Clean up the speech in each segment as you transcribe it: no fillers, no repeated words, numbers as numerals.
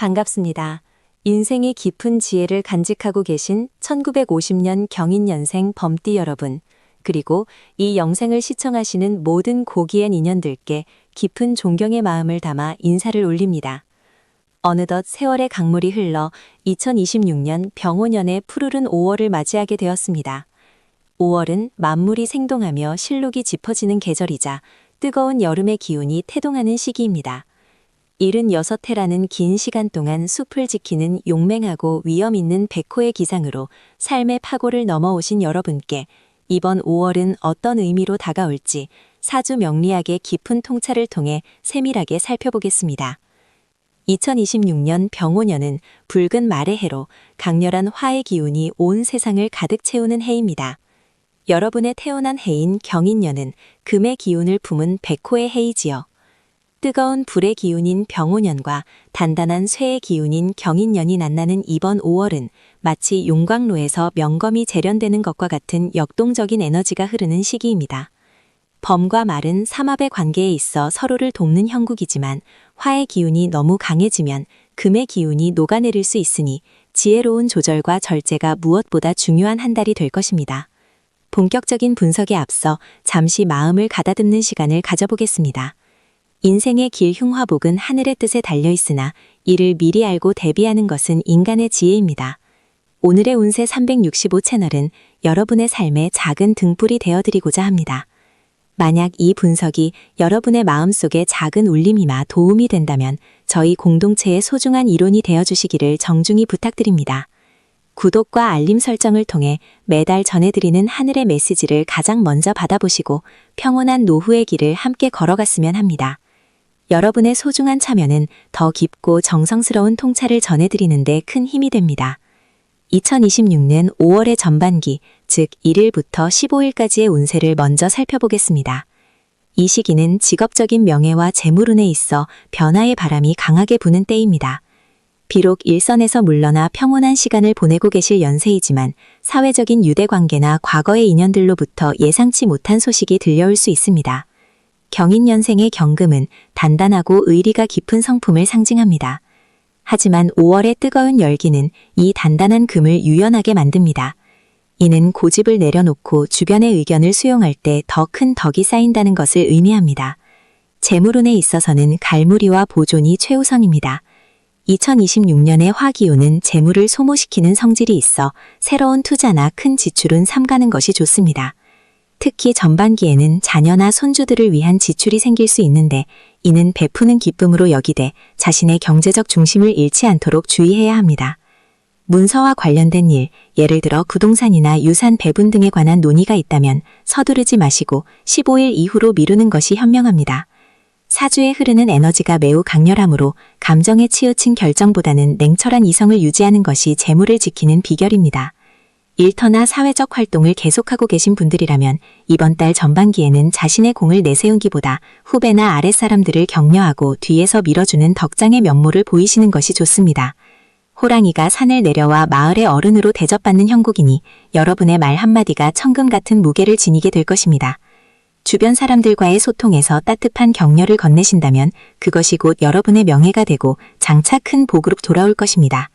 반갑습니다. 인생의 깊은 지혜를 간직하고 계신 1950년 경인년생 범띠 여러분, 그리고 이 영상을 시청하시는 모든 고귀한 인연들께 깊은 존경의 마음을 담아 인사를 올립니다. 어느덧 세월의 강물이 흘러 2026년 병오년의 푸르른 5월을 맞이하게 되었습니다. 5월은 만물이 생동하며 실록이 짚어지는 계절이자 뜨거운 여름의 기운이 태동하는 시기입니다. 76해라는 긴 시간 동안 숲을 지키는 용맹하고 위험 있는 백호의 기상으로 삶의 파고를 넘어오신 여러분께 이번 5월은 어떤 의미로 다가올지 사주 명리학의 깊은 통찰을 통해 세밀하게 살펴보겠습니다. 2026년 병오년은 붉은 말의 해로 강렬한 화의 기운이 온 세상을 가득 채우는 해입니다. 여러분의 태어난 해인 경인년은 금의 기운을 품은 백호의 해이지요. 뜨거운 불의 기운인 병오년과 단단한 쇠의 기운인 경인년이 만나는 이번 5월은 마치 용광로에서 명검이 재련되는 것과 같은 역동적인 에너지가 흐르는 시기입니다. 범과 말은 삼합의 관계에 있어 서로를 돕는 형국이지만 화의 기운이 너무 강해지면 금의 기운이 녹아내릴 수 있으니 지혜로운 조절과 절제가 무엇보다 중요한 한 달이 될 것입니다. 본격적인 분석에 앞서 잠시 마음을 가다듬는 시간을 가져보겠습니다. 인생의 길 흉화복은 하늘의 뜻에 달려있으나 이를 미리 알고 대비하는 것은 인간의 지혜입니다. 오늘의 운세 365 채널은 여러분의 삶에 작은 등불이 되어드리고자 합니다. 만약 이 분석이 여러분의 마음속에 작은 울림이나 도움이 된다면 저희 공동체의 소중한 일원이 되어주시기를 정중히 부탁드립니다. 구독과 알림 설정을 통해 매달 전해드리는 하늘의 메시지를 가장 먼저 받아보시고 평온한 노후의 길을 함께 걸어갔으면 합니다. 여러분의 소중한 참여는 더 깊고 정성스러운 통찰을 전해드리는 데 큰 힘이 됩니다. 2026년 5월의 전반기, 즉 1일부터 15일까지의 운세를 먼저 살펴보겠습니다. 이 시기는 직업적인 명예와 재물운에 있어 변화의 바람이 강하게 부는 때입니다. 비록 일선에서 물러나 평온한 시간을 보내고 계실 연세이지만 사회적인 유대관계나 과거의 인연들로부터 예상치 못한 소식이 들려올 수 있습니다. 경인년생의 경금은 단단하고 의리가 깊은 성품을 상징합니다. 하지만 5월의 뜨거운 열기는 이 단단한 금을 유연하게 만듭니다. 이는 고집을 내려놓고 주변의 의견을 수용할 때 더 큰 덕이 쌓인다는 것을 의미합니다. 재물운에 있어서는 갈무리와 보존이 최우선입니다. 2026년의 화기운은 재물을 소모시키는 성질이 있어 새로운 투자나 큰 지출은 삼가는 것이 좋습니다. 특히 전반기에는 자녀나 손주들을 위한 지출이 생길 수 있는데 이는 베푸는 기쁨으로 여기되 자신의 경제적 중심을 잃지 않도록 주의해야 합니다. 문서와 관련된 일, 예를 들어 부동산이나 유산 배분 등에 관한 논의가 있다면 서두르지 마시고 15일 이후로 미루는 것이 현명합니다. 사주에 흐르는 에너지가 매우 강렬하므로 감정에 치우친 결정보다는 냉철한 이성을 유지하는 것이 재물을 지키는 비결입니다. 일터나 사회적 활동을 계속하고 계신 분들이라면 이번 달 전반기에는 자신의 공을 내세우기보다 후배나 아랫사람들을 격려하고 뒤에서 밀어주는 덕장의 면모를 보이시는 것이 좋습니다. 호랑이가 산을 내려와 마을의 어른으로 대접받는 형국이니 여러분의 말 한마디가 천금 같은 무게를 지니게 될 것입니다. 주변 사람들과의 소통에서 따뜻한 격려를 건네신다면 그것이 곧 여러분의 명예가 되고 장차 큰 복으로 돌아올 것입니다.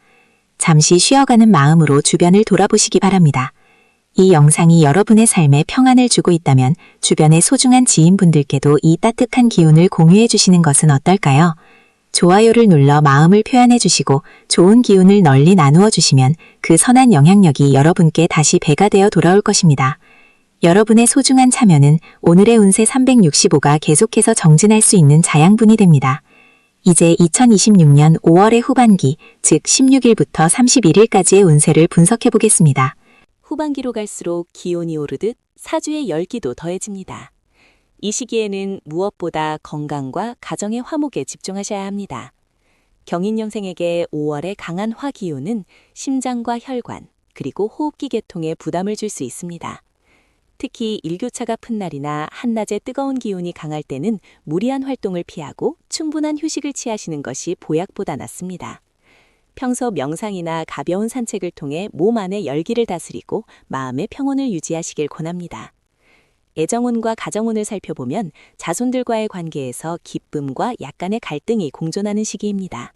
잠시 쉬어가는 마음으로 주변을 돌아보시기 바랍니다. 이 영상이 여러분의 삶에 평안을 주고 있다면 주변의 소중한 지인분들께도 이 따뜻한 기운을 공유해 주시는 것은 어떨까요? 좋아요를 눌러 마음을 표현해 주시고 좋은 기운을 널리 나누어 주시면 그 선한 영향력이 여러분께 다시 배가 되어 돌아올 것입니다. 여러분의 소중한 참여는 오늘의 운세 365가 계속해서 정진할 수 있는 자양분이 됩니다. 이제 2026년 5월의 후반기, 즉 16일부터 31일까지의 운세를 분석해 보겠습니다. 후반기로 갈수록 기온이 오르듯 사주의 열기도 더해집니다. 이 시기에는 무엇보다 건강과 가정의 화목에 집중하셔야 합니다. 경인년생에게 5월의 강한 화 기운은 심장과 혈관, 그리고 호흡기 계통에 부담을 줄 수 있습니다. 특히 일교차가 픈 날이나 한낮에 뜨거운 기운이 강할 때는 무리한 활동을 피하고 충분한 휴식을 취하시는 것이 보약보다 낫습니다. 평소 명상이나 가벼운 산책을 통해 몸 안의 열기를 다스리고 마음의 평온을 유지하시길 권합니다. 애정운과 가정운을 살펴보면 자손들과의 관계에서 기쁨과 약간의 갈등이 공존하는 시기입니다.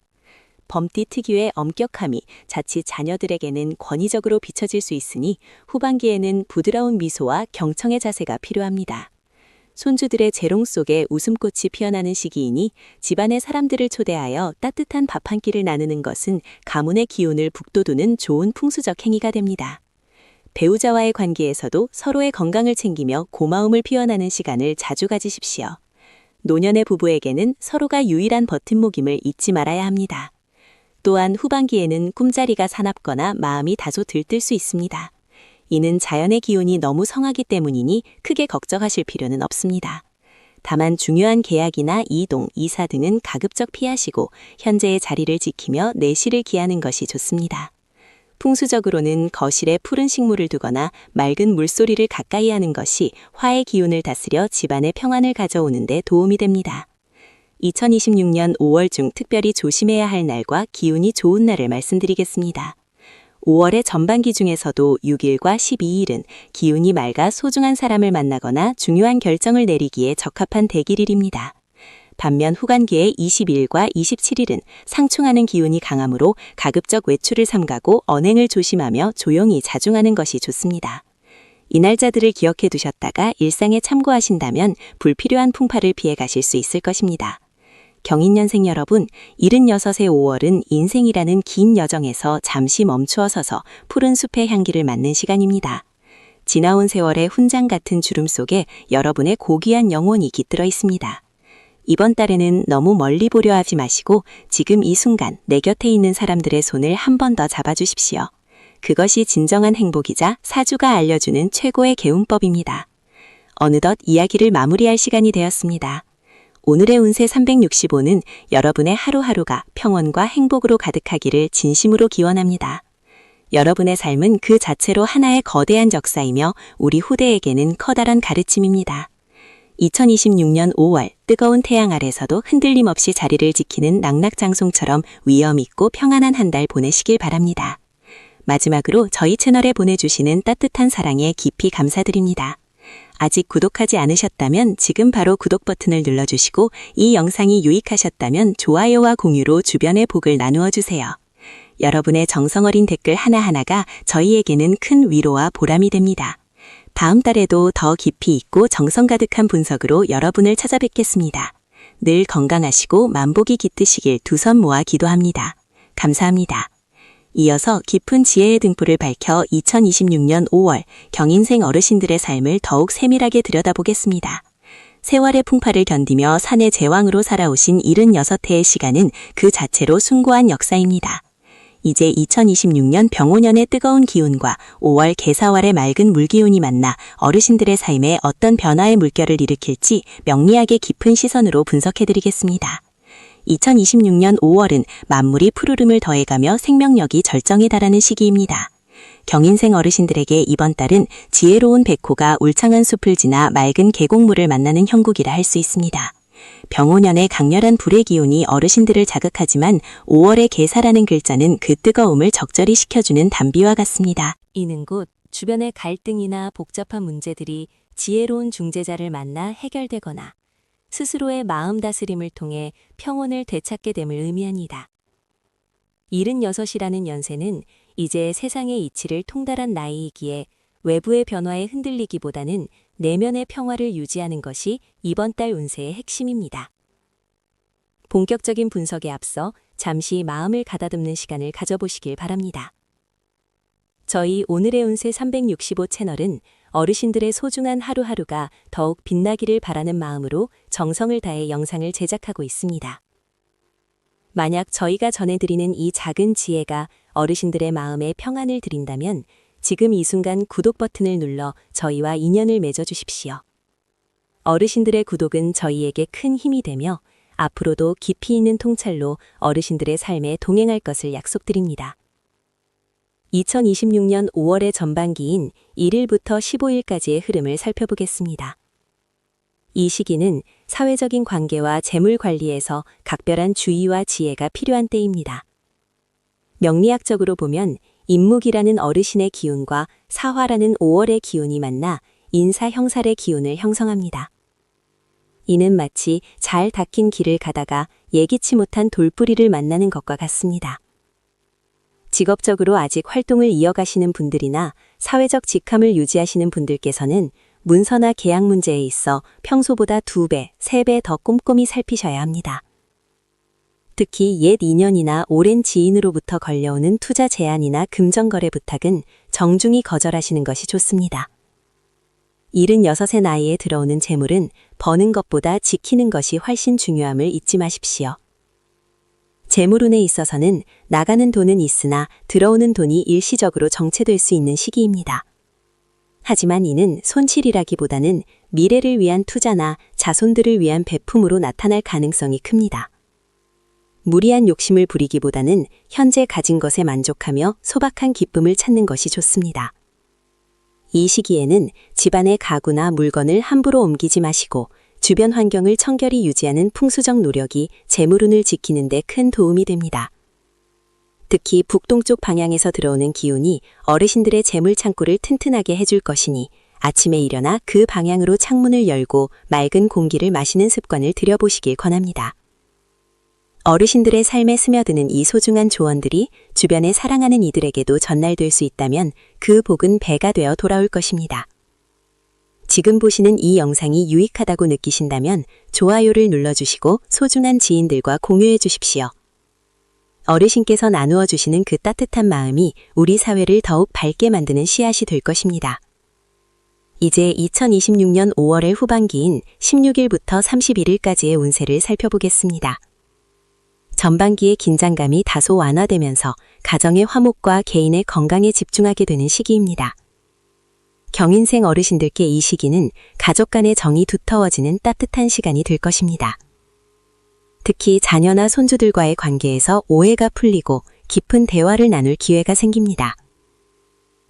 범띠 특유의 엄격함이 자칫 자녀들에게는 권위적으로 비춰질 수 있으니 후반기에는 부드러운 미소와 경청의 자세가 필요합니다. 손주들의 재롱 속에 웃음꽃이 피어나는 시기이니 집안의 사람들을 초대하여 따뜻한 밥 한 끼를 나누는 것은 가문의 기운을 북돋우는 좋은 풍수적 행위가 됩니다. 배우자와의 관계에서도 서로의 건강을 챙기며 고마움을 표현하는 시간을 자주 가지십시오. 노년의 부부에게는 서로가 유일한 버팀목임을 잊지 말아야 합니다. 또한 후반기에는 꿈자리가 사납거나 마음이 다소 들뜰 수 있습니다. 이는 자연의 기운이 너무 성하기 때문이니 크게 걱정하실 필요는 없습니다. 다만 중요한 계약이나 이동, 이사 등은 가급적 피하시고 현재의 자리를 지키며 내실을 기하는 것이 좋습니다. 풍수적으로는 거실에 푸른 식물을 두거나 맑은 물소리를 가까이 하는 것이 화의 기운을 다스려 집안의 평안을 가져오는 데 도움이 됩니다. 2026년 5월 중 특별히 조심해야 할 날과 기운이 좋은 날을 말씀드리겠습니다. 5월의 전반기 중에서도 6일과 12일은 기운이 맑아 소중한 사람을 만나거나 중요한 결정을 내리기에 적합한 대길일입니다. 반면 후반기의 20일과 27일은 상충하는 기운이 강하므로 가급적 외출을 삼가고 언행을 조심하며 조용히 자중하는 것이 좋습니다. 이 날짜들을 기억해 두셨다가 일상에 참고하신다면 불필요한 풍파를 피해 가실 수 있을 것입니다. 경인년생 여러분, 76의 5월은 인생이라는 긴 여정에서 잠시 멈추어 서서 푸른 숲의 향기를 맡는 시간입니다. 지나온 세월의 훈장 같은 주름 속에 여러분의 고귀한 영혼이 깃들어 있습니다. 이번 달에는 너무 멀리 보려 하지 마시고 지금 이 순간 내 곁에 있는 사람들의 손을 한 번 더 잡아주십시오. 그것이 진정한 행복이자 사주가 알려주는 최고의 개운법입니다. 어느덧 이야기를 마무리할 시간이 되었습니다. 오늘의 운세 365는 여러분의 하루하루가 평온과 행복으로 가득하기를 진심으로 기원합니다. 여러분의 삶은 그 자체로 하나의 거대한 역사이며 우리 후대에게는 커다란 가르침입니다. 2026년 5월 뜨거운 태양 아래서도 흔들림 없이 자리를 지키는 낙낙장송처럼 위엄 있고 평안한 한 달 보내시길 바랍니다. 마지막으로 저희 채널에 보내주시는 따뜻한 사랑에 깊이 감사드립니다. 아직 구독하지 않으셨다면 지금 바로 구독 버튼을 눌러주시고 이 영상이 유익하셨다면 좋아요와 공유로 주변의 복을 나누어 주세요. 여러분의 정성어린 댓글 하나하나가 저희에게는 큰 위로와 보람이 됩니다. 다음 달에도 더 깊이 있고 정성 가득한 분석으로 여러분을 찾아뵙겠습니다. 늘 건강하시고 만복이 깃드시길 두 손 모아 기도합니다. 감사합니다. 이어서 깊은 지혜의 등불을 밝혀 2026년 5월 경인생 어르신들의 삶을 더욱 세밀하게 들여다보겠습니다. 세월의 풍파를 견디며 산의 제왕으로 살아오신 76해의 시간은 그 자체로 숭고한 역사입니다. 이제 2026년 병오년의 뜨거운 기운과 5월 개사월의 맑은 물기운이 만나 어르신들의 삶에 어떤 변화의 물결을 일으킬지 명리학의 깊은 시선으로 분석해드리겠습니다. 2026년 5월은 만물이 푸르름을 더해가며 생명력이 절정에 달하는 시기입니다. 경인생 어르신들에게 이번 달은 지혜로운 백호가 울창한 숲을 지나 맑은 계곡물을 만나는 형국이라 할 수 있습니다. 병오년의 강렬한 불의 기운이 어르신들을 자극하지만 5월의 개사라는 글자는 그 뜨거움을 적절히 식혀주는 단비와 같습니다. 이는 곧 주변의 갈등이나 복잡한 문제들이 지혜로운 중재자를 만나 해결되거나 스스로의 마음 다스림을 통해 평온을 되찾게 됨을 의미합니다. 76이라는 연세는 이제 세상의 이치를 통달한 나이이기에 외부의 변화에 흔들리기보다는 내면의 평화를 유지하는 것이 이번 달 운세의 핵심입니다. 본격적인 분석에 앞서 잠시 마음을 가다듬는 시간을 가져보시길 바랍니다. 저희 오늘의 운세 365 채널은 어르신들의 소중한 하루하루가 더욱 빛나기를 바라는 마음으로 정성을 다해 영상을 제작하고 있습니다. 만약 저희가 전해드리는 이 작은 지혜가 어르신들의 마음에 평안을 드린다면 지금 이 순간 구독 버튼을 눌러 저희와 인연을 맺어 주십시오. 어르신들의 구독은 저희에게 큰 힘이 되며 앞으로도 깊이 있는 통찰로 어르신들의 삶에 동행할 것을 약속드립니다. 2026년 5월의 전반기인 1일부터 15일까지의 흐름을 살펴보겠습니다. 이 시기는 사회적인 관계와 재물 관리에서 각별한 주의와 지혜가 필요한 때입니다. 명리학적으로 보면 인묵이라는 어르신의 기운과 사화라는 5월의 기운이 만나 인사 형살의 기운을 형성합니다. 이는 마치 잘 닦인 길을 가다가 예기치 못한 돌뿌리를 만나는 것과 같습니다. 직업적으로 아직 활동을 이어가시는 분들이나 사회적 직함을 유지하시는 분들께서는 문서나 계약 문제에 있어 평소보다 2배, 3배 더 꼼꼼히 살피셔야 합니다. 특히 옛 인연이나 오랜 지인으로부터 걸려오는 투자 제안이나 금전거래 부탁은 정중히 거절하시는 것이 좋습니다. 76의 나이에 들어오는 재물은 버는 것보다 지키는 것이 훨씬 중요함을 잊지 마십시오. 재물운에 있어서는 나가는 돈은 있으나 들어오는 돈이 일시적으로 정체될 수 있는 시기입니다. 하지만 이는 손실이라기보다는 미래를 위한 투자나 자손들을 위한 배품으로 나타날 가능성이 큽니다. 무리한 욕심을 부리기보다는 현재 가진 것에 만족하며 소박한 기쁨을 찾는 것이 좋습니다. 이 시기에는 집안의 가구나 물건을 함부로 옮기지 마시고 주변 환경을 청결히 유지하는 풍수적 노력이 재물운을 지키는 데 큰 도움이 됩니다. 특히 북동쪽 방향에서 들어오는 기운이 어르신들의 재물 창고를 튼튼하게 해줄 것이니 아침에 일어나 그 방향으로 창문을 열고 맑은 공기를 마시는 습관을 들여보시길 권합니다. 어르신들의 삶에 스며드는 이 소중한 조언들이 주변에 사랑하는 이들에게도 전달될 수 있다면 그 복은 배가 되어 돌아올 것입니다. 지금 보시는 이 영상이 유익하다고 느끼신다면 좋아요를 눌러주시고 소중한 지인들과 공유해 주십시오. 어르신께서 나누어 주시는 그 따뜻한 마음이 우리 사회를 더욱 밝게 만드는 씨앗이 될 것입니다. 이제 2026년 5월의 후반기인 16일부터 31일까지의 운세를 살펴보겠습니다. 전반기의 긴장감이 다소 완화되면서 가정의 화목과 개인의 건강에 집중하게 되는 시기입니다. 경인생 어르신들께 이 시기는 가족 간의 정이 두터워지는 따뜻한 시간이 될 것입니다. 특히 자녀나 손주들과의 관계에서 오해가 풀리고 깊은 대화를 나눌 기회가 생깁니다.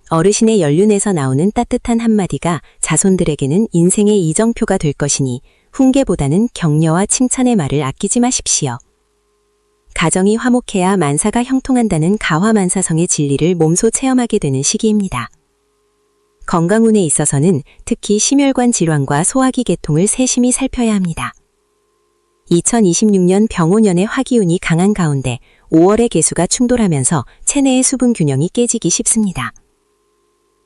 어르신의 연륜에서 나오는 따뜻한 한마디가 자손들에게는 인생의 이정표가 될 것이니 훈계보다는 격려와 칭찬의 말을 아끼지 마십시오. 가정이 화목해야 만사가 형통한다는 가화만사성의 진리를 몸소 체험하게 되는 시기입니다. 건강운에 있어서는 특히 심혈관 질환과 소화기 계통을 세심히 살펴야 합니다. 2026년 병오년의 화기운이 강한 가운데 5월의 개수가 충돌하면서 체내의 수분 균형이 깨지기 쉽습니다.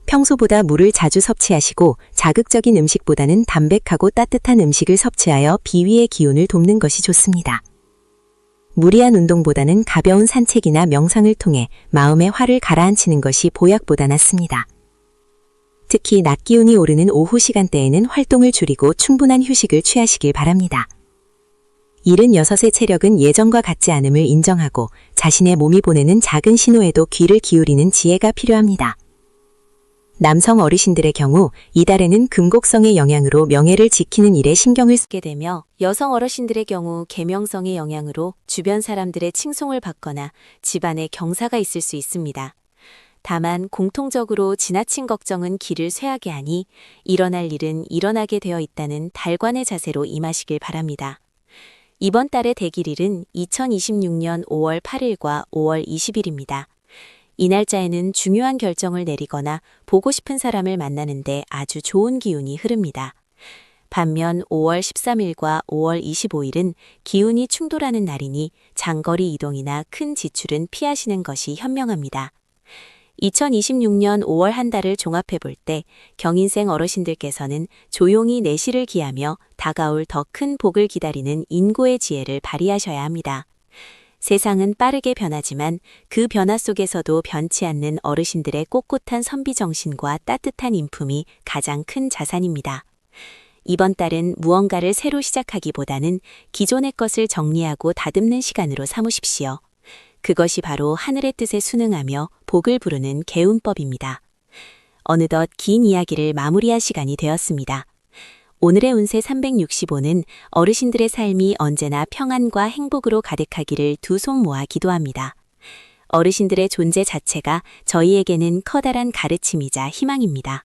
평소보다 물을 자주 섭취하시고 자극적인 음식보다는 담백하고 따뜻한 음식을 섭취하여 비위의 기운을 돕는 것이 좋습니다. 무리한 운동보다는 가벼운 산책이나 명상을 통해 마음의 화를 가라앉히는 것이 보약보다 낫습니다. 특히 낮 기운이 오르는 오후 시간대에는 활동을 줄이고 충분한 휴식을 취하시길 바랍니다. 76의 체력은 예전과 같지 않음을 인정하고 자신의 몸이 보내는 작은 신호에도 귀를 기울이는 지혜가 필요합니다. 남성 어르신들의 경우 이달에는 금곡성의 영향으로 명예를 지키는 일에 신경을 쓰게 되며 여성 어르신들의 경우 계명성의 영향으로 주변 사람들의 칭송을 받거나 집안에 경사가 있을 수 있습니다. 다만 공통적으로 지나친 걱정은 길을 쇠하게 하니 일어날 일은 일어나게 되어 있다는 달관의 자세로 임하시길 바랍니다. 이번 달의 대길일은 2026년 5월 8일과 5월 20일입니다. 이 날짜에는 중요한 결정을 내리거나 보고 싶은 사람을 만나는데 아주 좋은 기운이 흐릅니다. 반면 5월 13일과 5월 25일은 기운이 충돌하는 날이니 장거리 이동이나 큰 지출은 피하시는 것이 현명합니다. 2026년 5월 한 달을 종합해 볼 때 경인생 어르신들께서는 조용히 내실을 기하며 다가올 더 큰 복을 기다리는 인고의 지혜를 발휘하셔야 합니다. 세상은 빠르게 변하지만 그 변화 속에서도 변치 않는 어르신들의 꼿꼿한 선비정신과 따뜻한 인품이 가장 큰 자산입니다. 이번 달은 무언가를 새로 시작하기보다는 기존의 것을 정리하고 다듬는 시간으로 삼으십시오. 그것이 바로 하늘의 뜻에 순응하며 복을 부르는 개운법입니다. 어느덧 긴 이야기를 마무리할 시간이 되었습니다. 오늘의 운세 365는 어르신들의 삶이 언제나 평안과 행복으로 가득하기를 두 손 모아 기도합니다. 어르신들의 존재 자체가 저희에게는 커다란 가르침이자 희망입니다.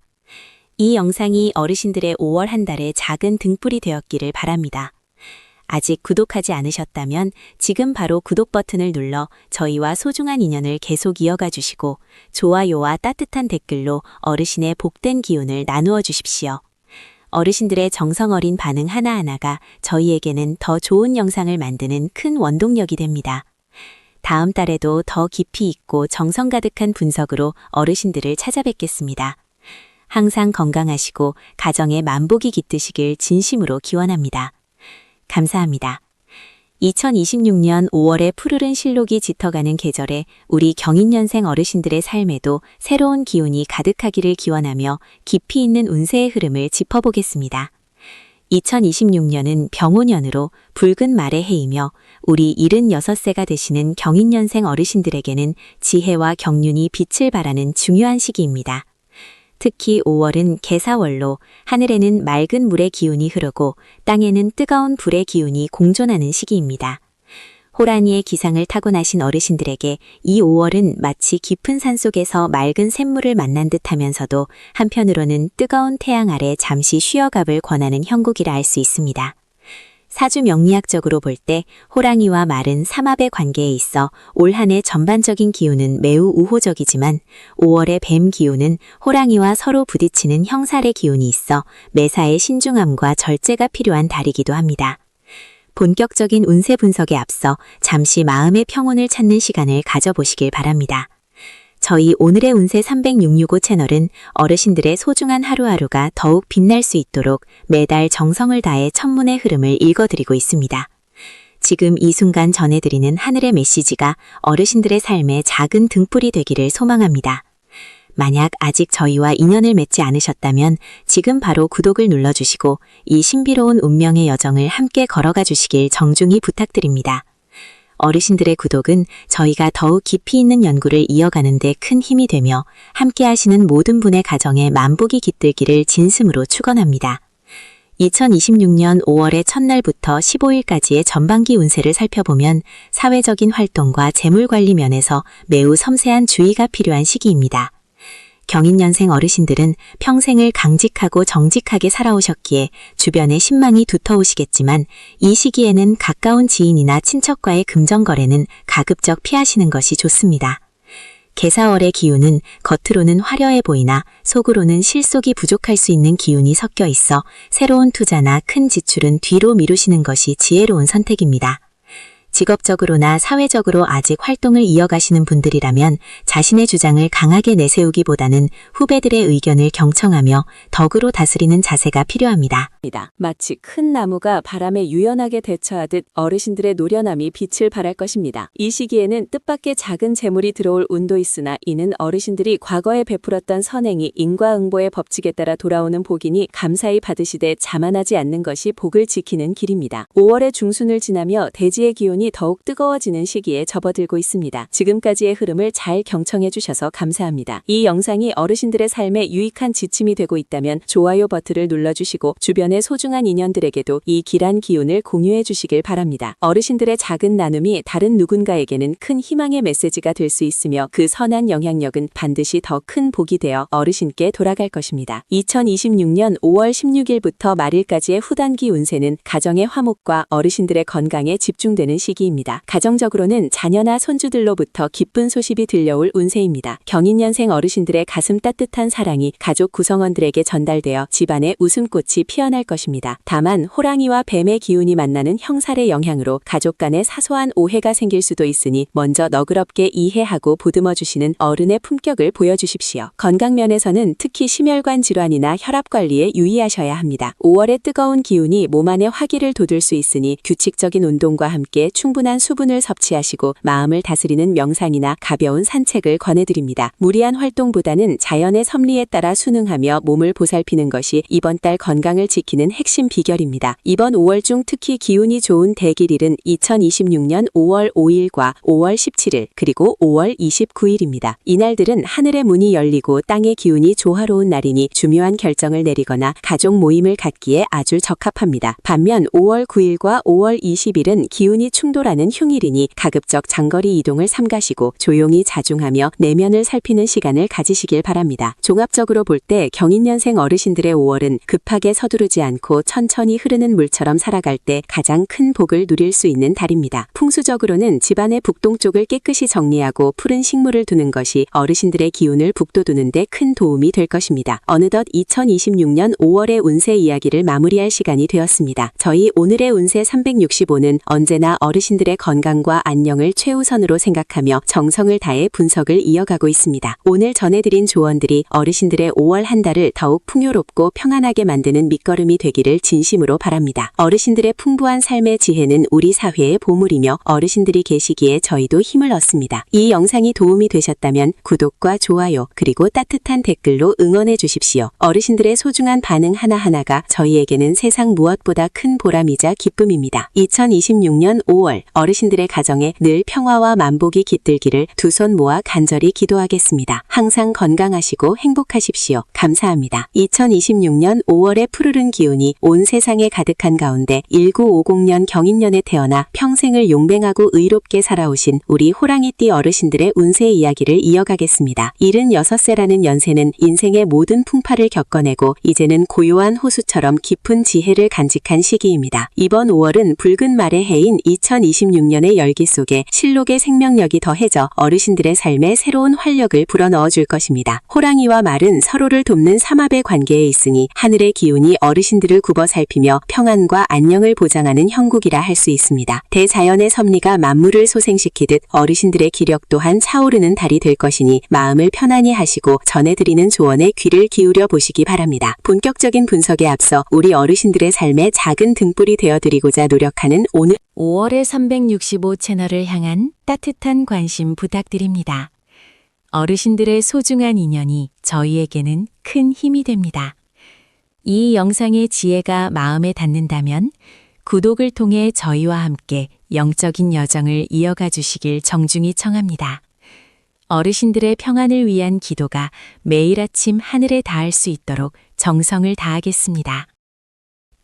이 영상이 어르신들의 5월 한 달의 작은 등불이 되었기를 바랍니다. 아직 구독하지 않으셨다면 지금 바로 구독 버튼을 눌러 저희와 소중한 인연을 계속 이어가 주시고 좋아요와 따뜻한 댓글로 어르신의 복된 기운을 나누어 주십시오. 어르신들의 정성 어린 반응 하나하나가 저희에게는 더 좋은 영상을 만드는 큰 원동력이 됩니다. 다음 달에도 더 깊이 있고 정성 가득한 분석으로 어르신들을 찾아뵙겠습니다. 항상 건강하시고 가정에 만복이 깃드시길 진심으로 기원합니다. 감사합니다. 2026년 5월의 푸르른 실록이 짙어가는 계절에 우리 경인년생 어르신들의 삶에도 새로운 기운이 가득하기를 기원하며 깊이 있는 운세의 흐름을 짚어보겠습니다. 2026년은 병오년으로 붉은 말의 해이며 우리 76세가 되시는 경인년생 어르신들에게는 지혜와 경륜이 빛을 발하는 중요한 시기입니다. 특히 5월은 개사월로 하늘에는 맑은 물의 기운이 흐르고 땅에는 뜨거운 불의 기운이 공존하는 시기입니다. 호랑이의 기상을 타고나신 어르신들에게 이 5월은 마치 깊은 산속에서 맑은 샘물을 만난 듯하면서도 한편으로는 뜨거운 태양 아래 잠시 쉬어가볼 권하는 형국이라 할 수 있습니다. 사주 명리학적으로 볼 때 호랑이와 말은 삼합의 관계에 있어 올 한 해 전반적인 기운은 매우 우호적이지만 5월의 뱀 기운은 호랑이와 서로 부딪히는 형살의 기운이 있어 매사에 신중함과 절제가 필요한 달이기도 합니다. 본격적인 운세 분석에 앞서 잠시 마음의 평온을 찾는 시간을 가져보시길 바랍니다. 저희 오늘의 운세 365 채널은 어르신들의 소중한 하루하루가 더욱 빛날 수 있도록 매달 정성을 다해 천문의 흐름을 읽어드리고 있습니다. 지금 이 순간 전해드리는 하늘의 메시지가 어르신들의 삶에 작은 등불이 되기를 소망합니다. 만약 아직 저희와 인연을 맺지 않으셨다면 지금 바로 구독을 눌러주시고 이 신비로운 운명의 여정을 함께 걸어가 주시길 정중히 부탁드립니다. 어르신들의 구독은 저희가 더욱 깊이 있는 연구를 이어가는 데 큰 힘이 되며 함께 하시는 모든 분의 가정에 만복이 깃들기를 진심으로 축원합니다. 2026년 5월의 첫날부터 15일까지의 전반기 운세를 살펴보면 사회적인 활동과 재물관리 면에서 매우 섬세한 주의가 필요한 시기입니다. 경인년생 어르신들은 평생을 강직하고 정직하게 살아오셨기에 주변에 신망이 두터우시겠지만 이 시기에는 가까운 지인이나 친척과의 금전거래는 가급적 피하시는 것이 좋습니다. 개사월의 기운은 겉으로는 화려해 보이나 속으로는 실속이 부족할 수 있는 기운이 섞여 있어 새로운 투자나 큰 지출은 뒤로 미루시는 것이 지혜로운 선택입니다. 직업적으로나 사회적으로 아직 활동을 이어가시는 분들이라면 자신의 주장을 강하게 내세우기보다는 후배들의 의견을 경청하며 덕으로 다스리는 자세가 필요합니다. 마치 큰 나무가 바람에 유연하게 대처하듯 어르신들의 노련함이 빛을 발할 것입니다. 이 시기에는 뜻밖의 작은 재물이 들어올 운도 있으나 이는 어르신들이 과거에 베풀었던 선행이 인과응보의 법칙에 따라 돌아오는 복이니 감사히 받으시되 자만하지 않는 것이 복을 지키는 길입니다. 5월의 중순을 지나며 대지의 기운이 더욱 뜨거워지는 시기에 접어들고 있습니다. 지금까지의 흐름을 잘 경청해 주셔서 감사합니다. 이 영상이 어르신들의 삶에 유익한 지침이 되고 있다면 좋아요 버튼을 눌러주시고 주변의 소중한 인연들에게도 이 길한 기운을 공유해 주시길 바랍니다. 어르신들의 작은 나눔이 다른 누군가에게는 큰 희망의 메시지가 될 수 있으며 그 선한 영향력은 반드시 더 큰 복이 되어 어르신께 돌아갈 것입니다. 2026년 5월 16일부터 말일까지의 후단기 운세는 가정의 화목과 어르신들의 건강에 집중되는 시기입니다. 가정적으로는 자녀나 손주들로부터 기쁜 소식이 들려올 운세입니다. 경인년생 어르신들의 가슴 따뜻한 사랑이 가족 구성원들에게 전달되어 집안에 웃음꽃이 피어날 것입니다. 다만 호랑이와 뱀의 기운이 만나는 형살의 영향으로 가족 간에 사소한 오해가 생길 수도 있으니 먼저 너그럽게 이해하고 보듬어 주시는 어른의 품격을 보여주십시오. 건강 면에서는 특히 심혈관 질환이나 혈압 관리에 유의하셔야 합니다. 5월의 뜨거운 기운이 몸 안에 화기를 돋을 수 있으니 규칙적인 운동과 함께 충분한 수분을 섭취하시고 마음을 다스리는 명상이나 가벼운 산책을 권해드립니다. 무리한 활동보다는 자연의 섭리에 따라 순응하며 몸을 보살피는 것이 이번 달 건강을 지키는 핵심 비결입니다. 이번 5월 중 특히 기운이 좋은 대길일은 2026년 5월 5일과 5월 17일 그리고 5월 29일입니다. 이날들은 하늘의 문이 열리고 땅의 기운이 조화로운 날이니 중요한 결정을 내리거나 가족 모임을 갖기에 아주 적합합니다. 반면 5월 9일과 5월 20일은 기운이 충돌하는 흉일이니 가급적 장거리 이동을 삼가시고 조용히 자중하며 내면을 살피는 시간을 가지시길 바랍니다. 종합적으로 볼 때 경인년생 어르신들의 5월은 급하게 서두르지 쏟아지지 않고 천천히 흐르는 물처럼 살아갈 때 가장 큰 복을 누릴 수 있는 달입니다. 풍수적으로는 집안의 북동쪽을 깨끗이 정리하고 푸른 식물을 두는 것이 어르신들의 기운을 북돋우는 데 큰 도움이 될 것입니다. 어느덧 2026년 5월의 운세 이야기를 마무리할 시간이 되었습니다. 저희 오늘의 운세 365는 언제나 어르신들의 건강과 안녕을 최우선으로 생각하며 정성을 다해 분석을 이어가고 있습니다. 오늘 전해드린 조언들이 어르신들의 5월 한 달을 더욱 풍요롭고 평안하게 만드는 밑거름이 되기를 진심으로 바랍니다. 어르신들의 풍부한 삶의 지혜는 우리 사회의 보물이며 어르신들이 계시기에 저희도 힘을 얻습니다. 이 영상이 도움이 되셨다면 구독과 좋아요 그리고 따뜻한 댓글로 응원해 주십시오. 어르신들의 소중한 반응 하나하나가 저희에게는 세상 무엇보다 큰 보람이자 기쁨입니다. 2026년 5월 어르신들의 가정에 늘 평화와 만복이 깃들기를 두 손 모아 간절히 기도하겠습니다. 항상 건강하시고 행복하십시오. 감사합니다. 2026년 5월의 푸르른 기운이 온 세상에 가득한 가운데 1950년 경인년에 태어나 평생을 용맹하고 의롭게 살아오신 우리 호랑이띠 어르신들의 운세 이야기를 이어가겠습니다. 76세라는 연세는 인생의 모든 풍파를 겪어내고 이제는 고요한 호수처럼 깊은 지혜를 간직한 시기입니다. 이번 5월은 붉은 말의 해인 2026년의 열기 속에 실록의 생명력이 더해져 어르신들의 삶에 새로운 활력을 불어넣어 줄 것입니다. 호랑이와 말은 서로를 돕는 삼합의 관계에 있으니 하늘의 기운이 어르신들을 굽어 살피며 평안과 안녕을 보장하는 형국이라 할 수 있습니다. 대자연의 섭리가 만물을 소생시키듯 어르신들의 기력 또한 차오르는 달이 될 것이니 마음을 편안히 하시고 전해드리는 조언에 귀를 기울여 보시기 바랍니다. 본격적인 분석에 앞서 우리 어르신들의 삶에 작은 등불이 되어드리고자 노력하는 오늘 5월의 365 채널을 향한 따뜻한 관심 부탁드립니다. 어르신들의 소중한 인연이 저희에게는 큰 힘이 됩니다. 이 영상의 지혜가 마음에 닿는다면 구독을 통해 저희와 함께 영적인 여정을 이어가 주시길 정중히 청합니다. 어르신들의 평안을 위한 기도가 매일 아침 하늘에 닿을 수 있도록 정성을 다하겠습니다.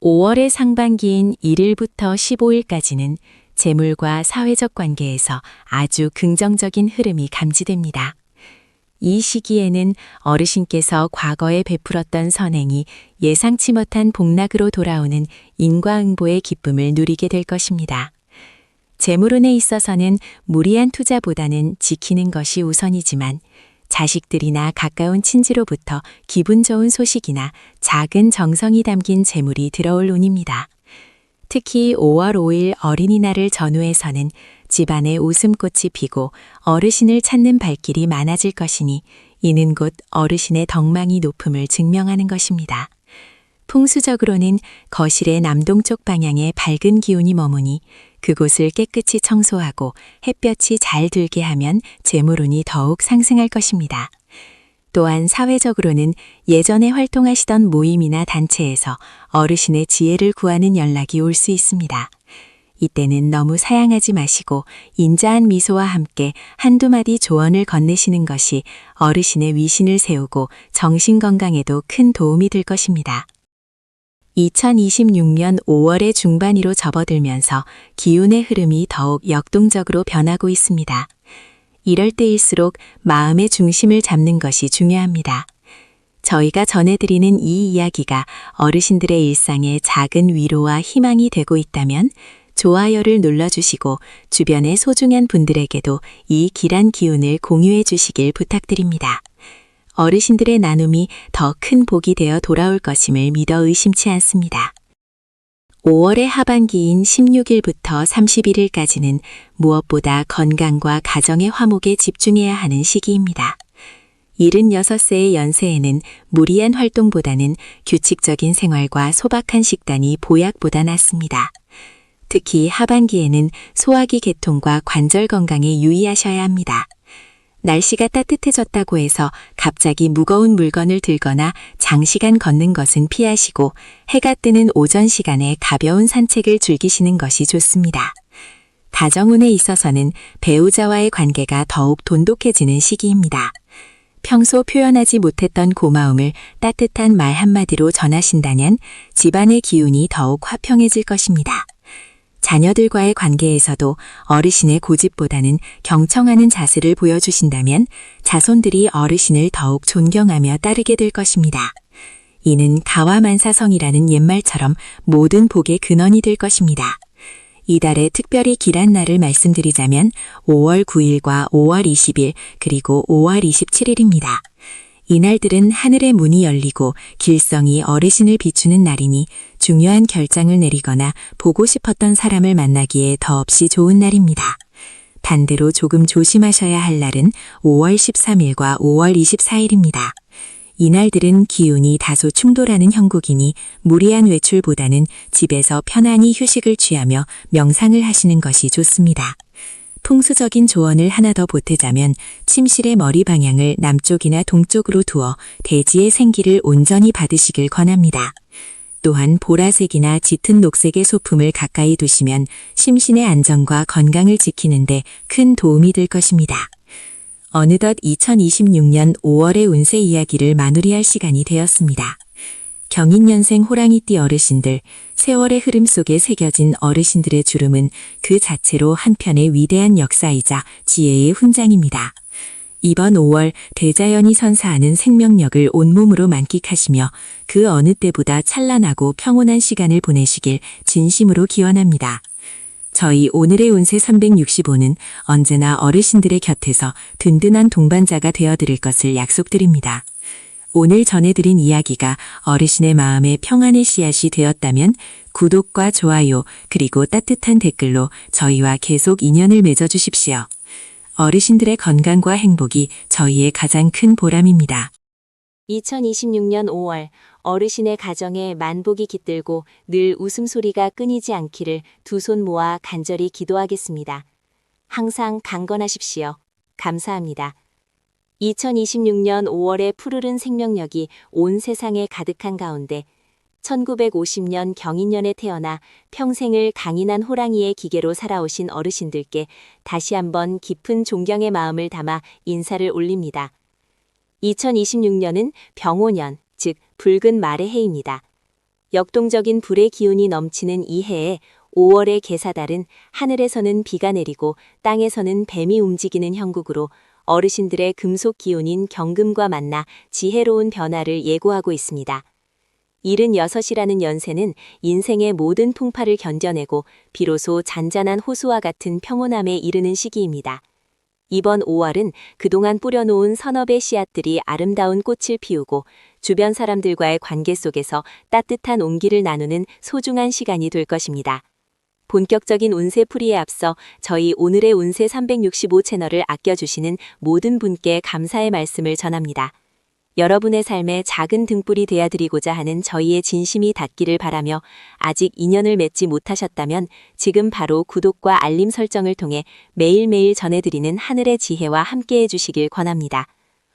5월의 상반기인 1일부터 15일까지는 재물과 사회적 관계에서 아주 긍정적인 흐름이 감지됩니다. 이 시기에는 어르신께서 과거에 베풀었던 선행이 예상치 못한 복락으로 돌아오는 인과응보의 기쁨을 누리게 될 것입니다. 재물운에 있어서는 무리한 투자보다는 지키는 것이 우선이지만 자식들이나 가까운 친지로부터 기분 좋은 소식이나 작은 정성이 담긴 재물이 들어올 운입니다. 특히 5월 5일 어린이날을 전후해서는 집안에 웃음꽃이 피고 어르신을 찾는 발길이 많아질 것이니 이는 곧 어르신의 덕망이 높음을 증명하는 것입니다. 풍수적으로는 거실의 남동쪽 방향에 밝은 기운이 머무니 그곳을 깨끗이 청소하고 햇볕이 잘 들게 하면 재물운이 더욱 상승할 것입니다. 또한 사회적으로는 예전에 활동하시던 모임이나 단체에서 어르신의 지혜를 구하는 연락이 올 수 있습니다. 이때는 너무 사양하지 마시고 인자한 미소와 함께 한두 마디 조언을 건네시는 것이 어르신의 위신을 세우고 정신건강에도 큰 도움이 될 것입니다. 2026년 5월의 중반으로 접어들면서 기운의 흐름이 더욱 역동적으로 변하고 있습니다. 이럴 때일수록 마음의 중심을 잡는 것이 중요합니다. 저희가 전해드리는 이 이야기가 어르신들의 일상에 작은 위로와 희망이 되고 있다면 좋아요를 눌러주시고 주변의 소중한 분들에게도 이 길한 기운을 공유해 주시길 부탁드립니다. 어르신들의 나눔이 더 큰 복이 되어 돌아올 것임을 믿어 의심치 않습니다. 5월의 하반기인 16일부터 31일까지는 무엇보다 건강과 가정의 화목에 집중해야 하는 시기입니다. 76세의 연세에는 무리한 활동보다는 규칙적인 생활과 소박한 식단이 보약보다 낫습니다. 특히 하반기에는 소화기 개통과 관절 건강에 유의하셔야 합니다. 날씨가 따뜻해졌다고 해서 갑자기 무거운 물건을 들거나 장시간 걷는 것은 피하시고 해가 뜨는 오전 시간에 가벼운 산책을 즐기시는 것이 좋습니다. 가정운에 있어서는 배우자와의 관계가 더욱 돈독해지는 시기입니다. 평소 표현하지 못했던 고마움을 따뜻한 말 한마디로 전하신다면 집안의 기운이 더욱 화평해질 것입니다. 자녀들과의 관계에서도 어르신의 고집보다는 경청하는 자세를 보여주신다면 자손들이 어르신을 더욱 존경하며 따르게 될 것입니다. 이는 가와만사성이라는 옛말처럼 모든 복의 근원이 될 것입니다. 이달에 특별히 길한 날을 말씀드리자면 5월 9일과 5월 20일 그리고 5월 27일입니다. 이날들은 하늘의 문이 열리고 길성이 어르신을 비추는 날이니 중요한 결정을 내리거나 보고 싶었던 사람을 만나기에 더없이 좋은 날입니다. 반대로 조금 조심하셔야 할 날은 5월 13일과 5월 24일입니다. 이날들은 기운이 다소 충돌하는 형국이니 무리한 외출보다는 집에서 편안히 휴식을 취하며 명상을 하시는 것이 좋습니다. 풍수적인 조언을 하나 더 보태자면 침실의 머리 방향을 남쪽이나 동쪽으로 두어 대지의 생기를 온전히 받으시길 권합니다. 또한 보라색이나 짙은 녹색의 소품을 가까이 두시면 심신의 안정과 건강을 지키는데 큰 도움이 될 것입니다. 어느덧 2026년 5월의 운세 이야기를 마무리할 시간이 되었습니다. 경인년생 호랑이띠 어르신들, 세월의 흐름 속에 새겨진 어르신들의 주름은 그 자체로 한편의 위대한 역사이자 지혜의 훈장입니다. 이번 5월 대자연이 선사하는 생명력을 온몸으로 만끽하시며 그 어느 때보다 찬란하고 평온한 시간을 보내시길 진심으로 기원합니다. 저희 오늘의 운세 365는 언제나 어르신들의 곁에서 든든한 동반자가 되어드릴 것을 약속드립니다. 오늘 전해드린 이야기가 어르신의 마음에 평안의 씨앗이 되었다면 구독과 좋아요 그리고 따뜻한 댓글로 저희와 계속 인연을 맺어주십시오. 어르신들의 건강과 행복이 저희의 가장 큰 보람입니다. 2026년 5월 어르신의 가정에 만복이 깃들고 늘 웃음소리가 끊이지 않기를 두 손 모아 간절히 기도하겠습니다. 항상 강건하십시오. 감사합니다. 2026년 5월의 푸르른 생명력이 온 세상에 가득한 가운데 1950년 경인년에 태어나 평생을 강인한 호랑이의 기계로 살아오신 어르신들께 다시 한번 깊은 존경의 마음을 담아 인사를 올립니다. 2026년은 병오년, 즉 붉은 말의 해입니다. 역동적인 불의 기운이 넘치는 이 해에 5월의 계사달은 하늘에서는 비가 내리고 땅에서는 뱀이 움직이는 형국으로 어르신들의 금속 기운인 경금과 만나 지혜로운 변화를 예고하고 있습니다. 76이라는 연세는 인생의 모든 풍파를 견뎌내고 비로소 잔잔한 호수와 같은 평온함에 이르는 시기입니다. 이번 5월은 그동안 뿌려놓은 선업의 씨앗들이 아름다운 꽃을 피우고 주변 사람들과의 관계 속에서 따뜻한 온기를 나누는 소중한 시간이 될 것입니다. 본격적인 운세풀이에 앞서 저희 오늘의 운세 365 채널을 아껴주시는 모든 분께 감사의 말씀을 전합니다. 여러분의 삶에 작은 등불이 되어드리고자 하는 저희의 진심이 닿기를 바라며 아직 인연을 맺지 못하셨다면 지금 바로 구독과 알림 설정을 통해 매일매일 전해드리는 하늘의 지혜와 함께해 주시길 권합니다.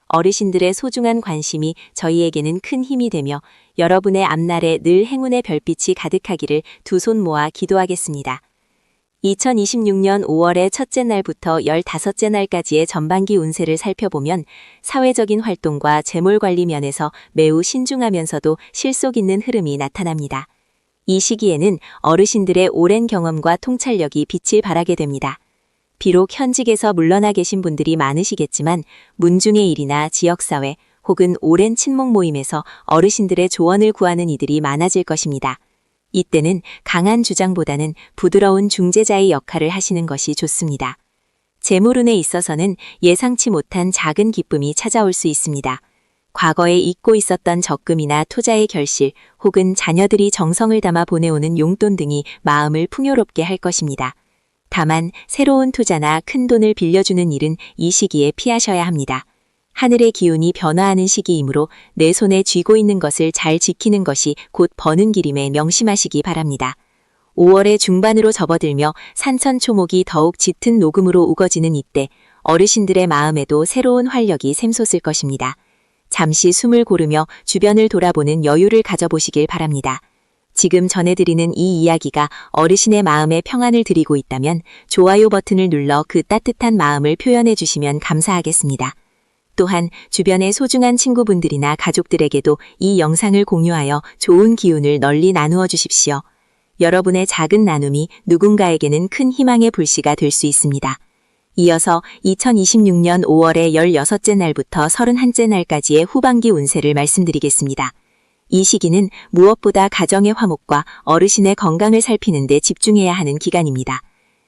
어르신들의 소중한 관심이 저희에게는 큰 힘이 되며 여러분의 앞날에 늘 행운의 별빛이 가득하기를 두 손 모아 기도하겠습니다. 2026년 5월의 첫째 날부터 15째 날까지의 전반기 운세를 살펴보면 사회적인 활동과 재물 관리 면에서 매우 신중하면서도 실속 있는 흐름이 나타납니다. 이 시기에는 어르신들의 오랜 경험과 통찰력이 빛을 발하게 됩니다. 비록 현직에서 물러나 계신 분들이 많으시겠지만 문중의 일이나 지역사회 혹은 오랜 친목 모임에서 어르신들의 조언을 구하는 이들이 많아질 것입니다. 이때는 강한 주장보다는 부드러운 중재자의 역할을 하시는 것이 좋습니다. 재물운에 있어서는 예상치 못한 작은 기쁨이 찾아올 수 있습니다. 과거에 잊고 있었던 적금이나 투자의 결실 혹은 자녀들이 정성을 담아 보내오는 용돈 등이 마음을 풍요롭게 할 것입니다. 다만 새로운 투자나 큰 돈을 빌려주는 일은 이 시기에 피하셔야 합니다. 하늘의 기운이 변화하는 시기이므로 내 손에 쥐고 있는 것을 잘 지키는 것이 곧 버는 길임에 명심하시기 바랍니다. 5월의 중반으로 접어들며 산천초목이 더욱 짙은 녹음으로 우거지는 이때 어르신들의 마음에도 새로운 활력이 샘솟을 것입니다. 잠시 숨을 고르며 주변을 돌아보는 여유를 가져보시길 바랍니다. 지금 전해드리는 이 이야기가 어르신의 마음에 평안을 드리고 있다면 좋아요 버튼을 눌러 그 따뜻한 마음을 표현해 주시면 감사하겠습니다. 또한 주변의 소중한 친구분들이나 가족들에게도 이 영상을 공유하여 좋은 기운을 널리 나누어 주십시오. 여러분의 작은 나눔이 누군가에게는 큰 희망의 불씨가 될 수 있습니다. 이어서 2026년 5월의 16째 날부터 31째 날까지의 후반기 운세를 말씀드리겠습니다. 이 시기는 무엇보다 가정의 화목과 어르신의 건강을 살피는 데 집중해야 하는 기간입니다.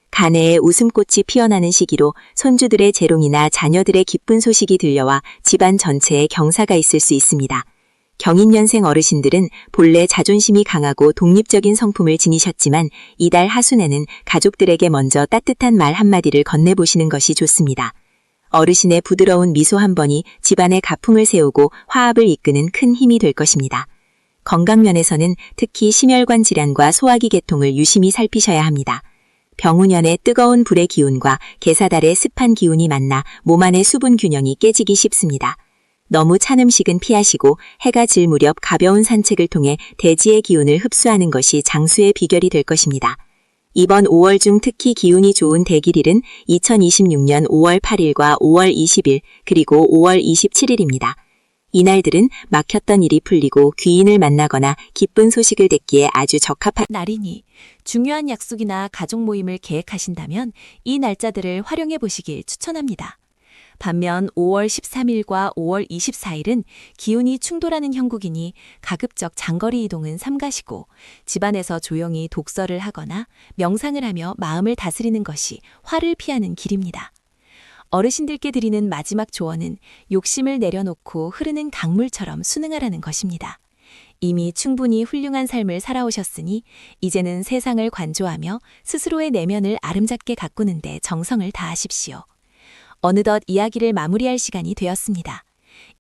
가내에 웃음꽃이 피어나는 시기로 손주들의 재롱이나 자녀들의 기쁜 소식이 들려와 집안 전체에 경사가 있을 수 있습니다. 경인년생 어르신들은 본래 자존심이 강하고 독립적인 성품을 지니셨지만 이달 하순에는 가족들에게 먼저 따뜻한 말 한마디를 건네보시는 것이 좋습니다. 어르신의 부드러운 미소 한 번이 집안의 가풍을 세우고 화합을 이끄는 큰 힘이 될 것입니다. 건강면에서는 특히 심혈관 질환과 소화기 계통을 유심히 살피셔야 합니다. 병우년의 뜨거운 불의 기운과 게사달의 습한 기운이 만나 몸 안의 수분 균형이 깨지기 쉽습니다. 너무 찬 음식은 피하시고 해가 질 무렵 가벼운 산책을 통해 대지의 기운을 흡수하는 것이 장수의 비결이 될 것입니다. 이번 5월 중 특히 기운이 좋은 대길일은 2026년 5월 8일과 5월 20일 그리고 5월 27일입니다. 이날들은 막혔던 일이 풀리고 귀인을 만나거나 기쁜 소식을 듣기에 아주 적합한 날이니 중요한 약속이나 가족 모임을 계획하신다면 이 날짜들을 활용해 보시길 추천합니다. 반면 5월 13일과 5월 24일은 기운이 충돌하는 형국이니 가급적 장거리 이동은 삼가시고 집안에서 조용히 독서를 하거나 명상을 하며 마음을 다스리는 것이 화를 피하는 길입니다. 어르신들께 드리는 마지막 조언은 욕심을 내려놓고 흐르는 강물처럼 순응하라는 것입니다. 이미 충분히 훌륭한 삶을 살아오셨으니 이제는 세상을 관조하며 스스로의 내면을 아름답게 가꾸는 데 정성을 다하십시오. 어느덧 이야기를 마무리할 시간이 되었습니다.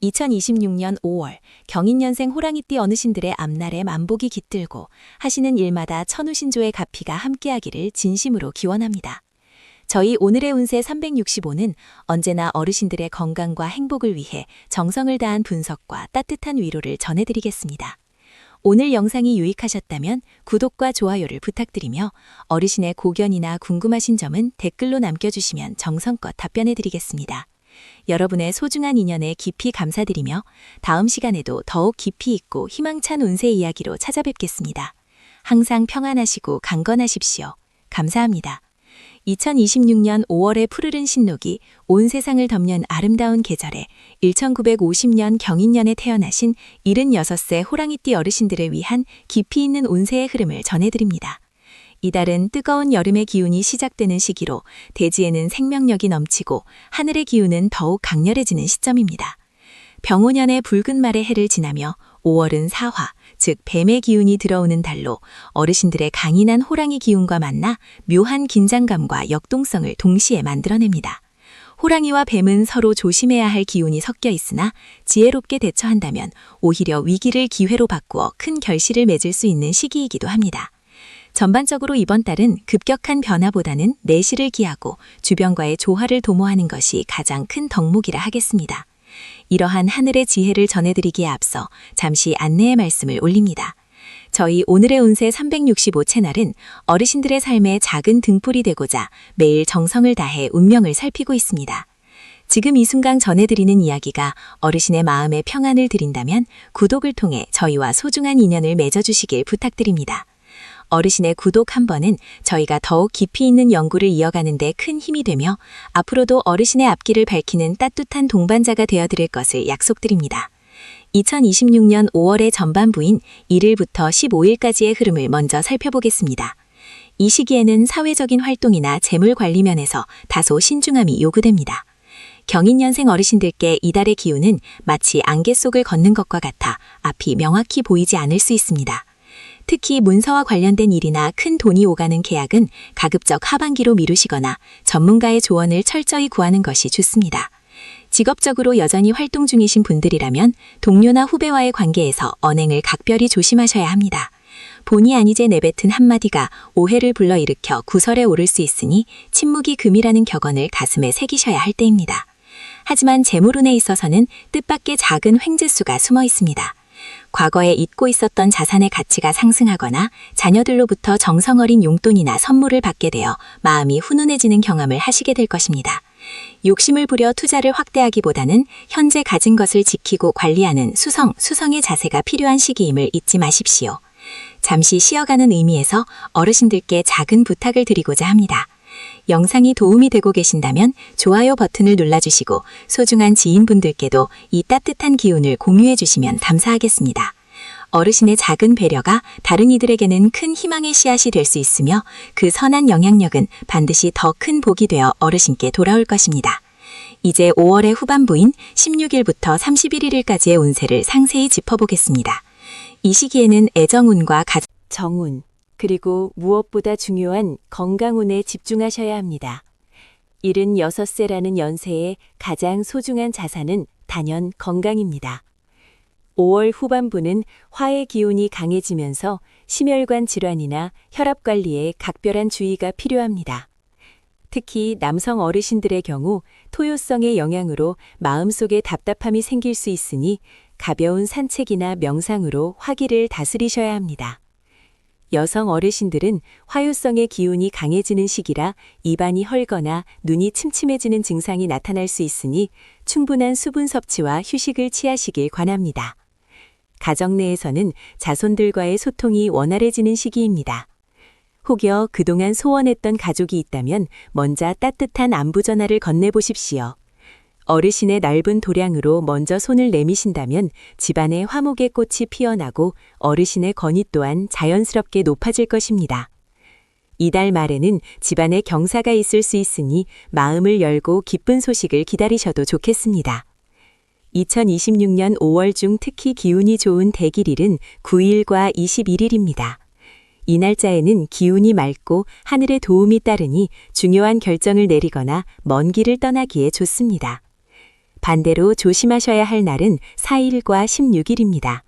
2026년 5월 경인년생 호랑이띠 어르신들의 앞날에 만복이 깃들고 하시는 일마다 천우신조의 가피가 함께하기를 진심으로 기원합니다. 저희 오늘의 운세 365는 언제나 어르신들의 건강과 행복을 위해 정성을 다한 분석과 따뜻한 위로를 전해드리겠습니다. 오늘 영상이 유익하셨다면 구독과 좋아요를 부탁드리며 어르신의 고견이나 궁금하신 점은 댓글로 남겨주시면 정성껏 답변해드리겠습니다. 여러분의 소중한 인연에 깊이 감사드리며 다음 시간에도 더욱 깊이 있고 희망찬 운세 이야기로 찾아뵙겠습니다. 항상 평안하시고 강건하십시오. 감사합니다. 2026년 5월의 푸르른 신록이 온 세상을 덮는 아름다운 계절에 1950년 경인년에 태어나신 76세 호랑이띠 어르신들을 위한 깊이 있는 운세의 흐름을 전해드립니다. 이달은 뜨거운 여름의 기운이 시작되는 시기로 대지에는 생명력이 넘치고 하늘의 기운은 더욱 강렬해지는 시점입니다. 병오년의 붉은 말의 해를 지나며 5월은 사화, 즉 뱀의 기운이 들어오는 달로 어르신들의 강인한 호랑이 기운과 만나 묘한 긴장감과 역동성을 동시에 만들어냅니다. 호랑이와 뱀은 서로 조심해야 할 기운이 섞여 있으나 지혜롭게 대처한다면 오히려 위기를 기회로 바꾸어 큰 결실을 맺을 수 있는 시기이기도 합니다. 전반적으로 이번 달은 급격한 변화보다는 내실을 기하고 주변과의 조화를 도모하는 것이 가장 큰 덕목이라 하겠습니다. 이러한 하늘의 지혜를 전해드리기에 앞서 잠시 안내의 말씀을 올립니다. 저희 오늘의 운세 365 채널은 어르신들의 삶에 작은 등불이 되고자 매일 정성을 다해 운명을 살피고 있습니다. 지금 이 순간 전해드리는 이야기가 어르신의 마음에 평안을 드린다면 구독을 통해 저희와 소중한 인연을 맺어주시길 부탁드립니다. 어르신의 구독 한 번은 저희가 더욱 깊이 있는 연구를 이어가는 데 큰 힘이 되며 앞으로도 어르신의 앞길을 밝히는 따뜻한 동반자가 되어드릴 것을 약속드립니다. 2026년 5월의 전반부인 1일부터 15일까지의 흐름을 먼저 살펴보겠습니다. 이 시기에는 사회적인 활동이나 재물 관리 면에서 다소 신중함이 요구됩니다. 경인년생 어르신들께 이달의 기운은 마치 안개 속을 걷는 것과 같아 앞이 명확히 보이지 않을 수 있습니다. 특히 문서와 관련된 일이나 큰 돈이 오가는 계약은 가급적 하반기로 미루시거나 전문가의 조언을 철저히 구하는 것이 좋습니다. 직업적으로 여전히 활동 중이신 분들이라면 동료나 후배와의 관계에서 언행을 각별히 조심하셔야 합니다. 본의 아니게 내뱉은 한마디가 오해를 불러일으켜 구설에 오를 수 있으니 침묵이 금이라는 격언을 가슴에 새기셔야 할 때입니다. 하지만 재물운에 있어서는 뜻밖의 작은 횡재수가 숨어 있습니다. 과거에 잊고 있었던 자산의 가치가 상승하거나 자녀들로부터 정성 어린 용돈이나 선물을 받게 되어 마음이 훈훈해지는 경험을 하시게 될 것입니다. 욕심을 부려 투자를 확대하기보다는 현재 가진 것을 지키고 관리하는 수성의 자세가 필요한 시기임을 잊지 마십시오. 잠시 쉬어가는 의미에서 어르신들께 작은 부탁을 드리고자 합니다. 영상이 도움이 되고 계신다면 좋아요 버튼을 눌러주시고 소중한 지인분들께도 이 따뜻한 기운을 공유해 주시면 감사하겠습니다. 어르신의 작은 배려가 다른 이들에게는 큰 희망의 씨앗이 될 수 있으며 그 선한 영향력은 반드시 더 큰 복이 되어 어르신께 돌아올 것입니다. 이제 5월의 후반부인 16일부터 31일까지의 운세를 상세히 짚어보겠습니다. 이 시기에는 애정운과 정운, 그리고 무엇보다 중요한 건강운에 집중하셔야 합니다. 76세라는 연세의 가장 소중한 자산은 단연 건강입니다. 5월 후반부는 화의 기운이 강해지면서 심혈관 질환이나 혈압 관리에 각별한 주의가 필요합니다. 특히 남성 어르신들의 경우 토요성의 영향으로 마음속에 답답함이 생길 수 있으니 가벼운 산책이나 명상으로 화기를 다스리셔야 합니다. 여성 어르신들은 화요성의 기운이 강해지는 시기라 입안이 헐거나 눈이 침침해지는 증상이 나타날 수 있으니 충분한 수분 섭취와 휴식을 취하시길 권합니다. 가정 내에서는 자손들과의 소통이 원활해지는 시기입니다. 혹여 그동안 소원했던 가족이 있다면 먼저 따뜻한 안부 전화를 건네보십시오. 어르신의 넓은 도량으로 먼저 손을 내미신다면 집안의 화목의 꽃이 피어나고 어르신의 권위 또한 자연스럽게 높아질 것입니다. 이달 말에는 집안에 경사가 있을 수 있으니 마음을 열고 기쁜 소식을 기다리셔도 좋겠습니다. 2026년 5월 중 특히 기운이 좋은 대길일은 9일과 21일입니다. 이 날짜에는 기운이 맑고 하늘의 도움이 따르니 중요한 결정을 내리거나 먼 길을 떠나기에 좋습니다. 반대로 조심하셔야 할 날은 4일과 16일입니다.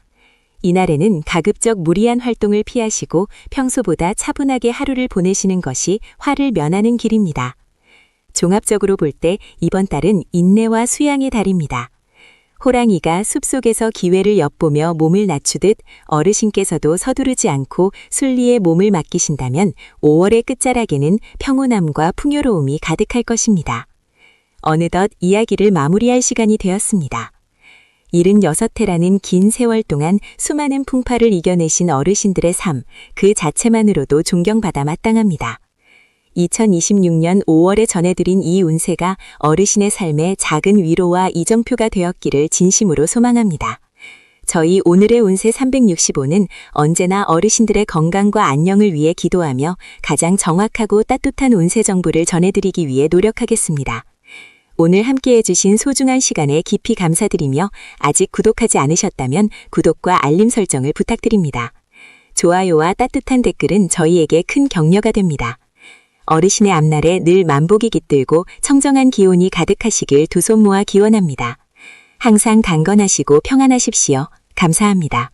이날에는 가급적 무리한 활동을 피하시고 평소보다 차분하게 하루를 보내시는 것이 화를 면하는 길입니다. 종합적으로 볼 때 이번 달은 인내와 수양의 달입니다. 호랑이가 숲속에서 기회를 엿보며 몸을 낮추듯 어르신께서도 서두르지 않고 순리에 몸을 맡기신다면 5월의 끝자락에는 평온함과 풍요로움이 가득할 것입니다. 어느덧 이야기를 마무리할 시간이 되었습니다. 76해라는 긴 세월 동안 수많은 풍파를 이겨내신 어르신들의 삶, 그 자체만으로도 존경받아 마땅합니다. 2026년 5월에 전해드린 이 운세가 어르신의 삶에 작은 위로와 이정표가 되었기를 진심으로 소망합니다. 저희 오늘의 운세 365는 언제나 어르신들의 건강과 안녕을 위해 기도하며 가장 정확하고 따뜻한 운세 정보를 전해드리기 위해 노력하겠습니다. 오늘 함께해 주신 소중한 시간에 깊이 감사드리며 아직 구독하지 않으셨다면 구독과 알림 설정을 부탁드립니다. 좋아요와 따뜻한 댓글은 저희에게 큰 격려가 됩니다. 어르신의 앞날에 늘 만복이 깃들고 청정한 기운이 가득하시길 두 손 모아 기원합니다. 항상 강건하시고 평안하십시오. 감사합니다.